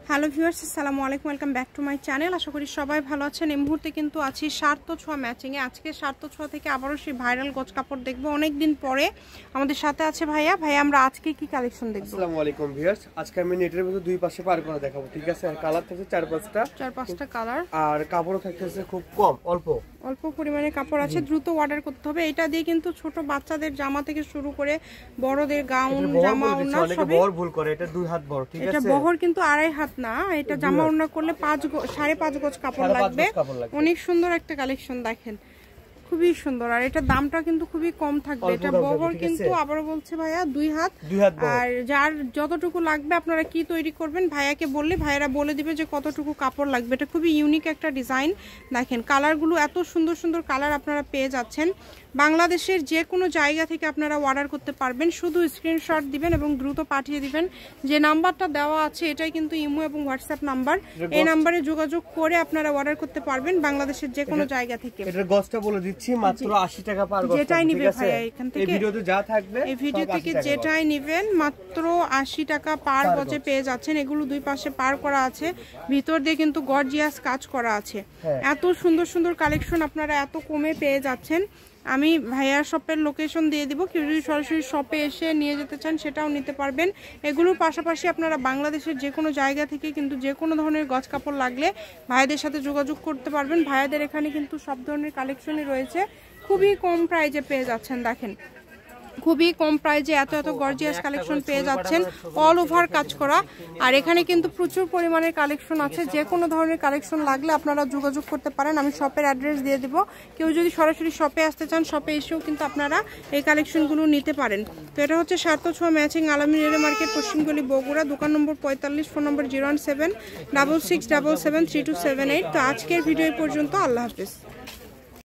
Hello viewers, আসসালামু আলাইকুম, welcome back to my channel. আশা করি সবাই ভালো আছেন। এই মুহূর্তে কিন্তু আছি সার্থ ছোঁয়া ম্যাচিংয়ে। আজকে সার্থ ছোঁয়া থেকে আবারও সেই ভাইরাল গজ কাপড় দেখবো অনেক দিন পরে। আমাদের সাথে আছে ভাইয়া। আমরা আজকে কি কালেকশন দেখবো? আসসালামু আলাইকুম ভিউয়ার্স, আজকে আমি নেটের মধ্যে দুই পাশে পার করে দেখাবো, ঠিক আছে? আর কালার থাকছে চার পাঁচটা কালার, আর কাপড়ও থাকতেছে খুব কম, অল্প পরিমাণে কাপড় আছে। দ্রুত অর্ডার করতে হবে। এটা দিয়ে কিন্তু ছোট বাচ্চাদের জামা থেকে শুরু করে বড়দের গাউন, জামা, ওড়না সবই। বড় ভুল করে, এটা 2 হাত বড়, ঠিক আছে? এটা বহর কিন্তু 2.5 হাত না, এটা জামা ওড়না করলে 5.5 গজ কাপড় লাগবে। অনেক সুন্দর একটা কালেকশন দেখেন, খুবই সুন্দর। আর এটা দামটা কিন্তু খুবই কম থাকবে। এটা বহর কিন্তু আবারও বলছে ভাইয়া 2 হাত। আর যার যতটুকু লাগবে আপনারা কি তৈরি করবেন ভাইয়াকে বললে ভাইয়ারা বলে দিবে যে কতটুকু কাপড় লাগবে। এটা খুবই ইউনিক একটা ডিজাইন। দেখেন কালারগুলো এত সুন্দর সুন্দর কালার আপনারা পেয়ে যাচ্ছেন। বাংলাদেশের যে কোনো জায়গা থেকে আপনারা অর্ডার করতে পারবেন। শুধু স্ক্রিনশট দিবেন এবং দ্রুত পাঠিয়ে দিবেন। যে নাম্বারটা দেওয়া আছে এটাই কিন্তু ইমো এবং হোয়াটসঅ্যাপ নাম্বার। এই নাম্বারে যোগাযোগ করে আপনারা অর্ডার করতে পারবেন বাংলাদেশের যে কোনো জায়গা থেকে। এটার গজটা বলে দিচ্ছি, মাত্র 80 টাকা পার গজ। যেটাই নেবে ভাইয়া এখান থেকে, এই ভিডিওতে যা থাকবে, এই ভিডিও থেকে যেটাই নেবেন মাত্র 80 টাকা পার গজে পেয়ে যাচ্ছেন। এগুলো দুই পাশে পার করা আছে, ভিতর দিয়ে কিন্তু গর্জিয়াস কাজ করা আছে। এত সুন্দর সুন্দর কালেকশন আপনারা এত কমে পেয়ে যাচ্ছেন। আমি ভাইয়ার শপের লোকেশন দিয়ে দিব, কেউ যদি সরাসরি শপে এসে নিয়ে যেতে চান সেটাও নিতে পারবেন। এগুলোর পাশাপাশি আপনারা বাংলাদেশের যে কোনো জায়গা থেকে কিন্তু যে কোনো ধরনের গজ কাপড় লাগলে ভাইয়াদের সাথে যোগাযোগ করতে পারবেন। ভাইয়াদের এখানে কিন্তু সব ধরনের কালেকশনই রয়েছে, খুবই কম প্রাইজে পেয়ে যাচ্ছেন। দেখেন খুবই কম প্রাইজে এত এত গর্জিয়াস কালেকশন পেয়ে যাচ্ছেন, অল ওভার কাজ করা। আর এখানে কিন্তু প্রচুর পরিমাণের কালেকশন আছে। যে কোনো ধরনের কালেকশন লাগলে আপনারা যোগাযোগ করতে পারেন। আমি শপের অ্যাড্রেস দিয়ে দেবো, কেউ যদি সরাসরি শপে আসতে চান শপে এসেও কিন্তু আপনারা এই কালেকশনগুলো নিতে পারেন। তো এটা হচ্ছে সার্থ ছোঁয়া ম্যাচিং, আলামিন রেলওয়ে মার্কেট, পশ্চিমগলি, বগুড়া। দোকান নম্বর 45, ফোন নম্বর 01766773278। তো আজকের ভিডিও পর্যন্ত, আল্লাহ হাফিজ।